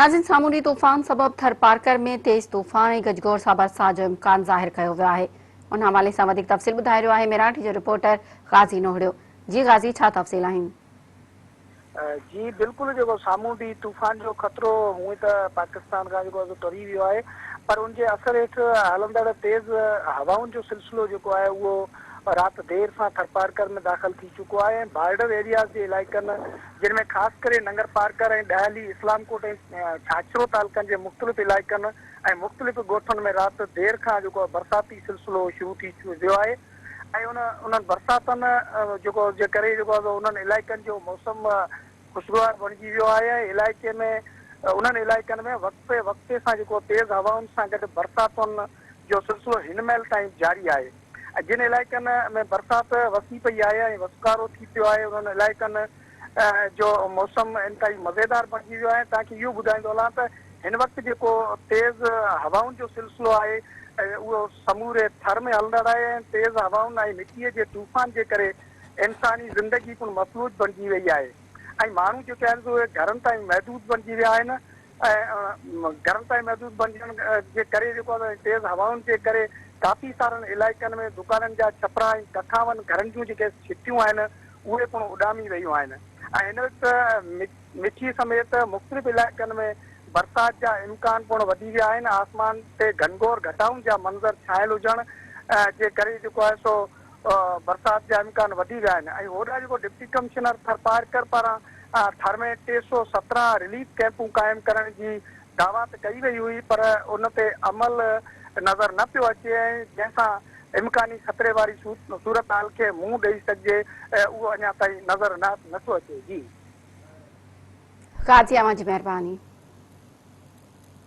नाज़िन सामूंडी तूफ़ान सबब थरपारकर में तेज़ तूफ़ान ऐं गजगोड़ सां बरसात जो इम्कान ज़ाहिर कयो वियो आहे। उन हवाले सां वधीक तफ़सील ॿुधाए रहियो आहे मराठी जो रिपोर्टर ग़ाज़ी नोहड़ियो। जी ग़ाज़ी, छा तफ़सील आहिनि? जी बिल्कुल, जो सामूंडी तूफ़ान जो ख़तरो हूँ तो पाकिस्तान का टरी वियो आहे, पर उनके असर हेठ हलंदड़ तेज़ हवाउन जो सिलसिलो जो है वो रात देर से थरपारकर में दाख़िल थी चुको है। बॉर्डर एरियाज़ के इलाइक़नि जिनमें खास कर नंगर पारकर डहली इस्लामकोट छाछरो तालुकनि के मुख़्तलिफ़ इलाइक़नि और मुख़्तलिफ़ गोठन में रात देर का बरसाती सिलसिलो शुरू थी वियो है। उन बरसातन जो करे उन इलाइक़नि जो मौसम खुशगवार बणिजी वियो आहे। इलाइक़े में उन इलाइक़नि में वक्फे वक्फे से तेज़ हवाउन से गॾु बरसातुनि जो सिलसिलो हिन महिल ताईं जारी है। जिन इलाइक़नि में बरसात वसी पई है वसकारो थी पियो है, उन इलाइक़नि जो मौसम इंतहाई मज़ेदार बणिजी वियो है। तव्हांखे इहो ॿुधाईंदो हलां त हिन वक़्तु जेको तेज़ हवाउन जो सिलसिलो है वो समूरे थर में हलंदड़ है। तेज़ हवाउन ऐं मिट्टीअ जे तूफ़ान के करे इंसानी ज़िंदगी पिणु मफ़लूज बणिजी वई है। मानू जो उहे घरनि ताईं महदूद बणिजी विया आहिनि। घरनि ताईं महदूद बणजण जे करे तेज़ हवाउनि जे करे काफ़ी सारनि इलाइक़नि में दुकाननि जा छपरा ऐं कखावनि घरनि जूं जेके छितियूं आहिनि उहे पिणु उॾामी वियूं आहिनि। हिन वक़्तु मिठी समेत मुख़्तलिफ़ इलाइक़नि में बरसात जा इम्कान पिणु वधी विया आहिनि। आसमान ते घनघोर घटाउनि जा मंज़र छायल हुजण जे करे है सो बरसात जा इम्कान वधी विया आहिनि। ऐं होॾां डिप्टी कमिश्नर थरपारकर पारां थर में 317 रिलीफ कैंपूं क़ाइमु करण जी दावत कई वई हुई, पर उन ते अमल नज़र न पियो अचे ऐं जंहिंसां इम्कानी ख़तरे वारी सूरत हाल के मुंहुं ॾेई सघिजे उहो अञा ताईं नज़र नथो अचे। जी ग़ाज़ी, अवां जी महिरबानी।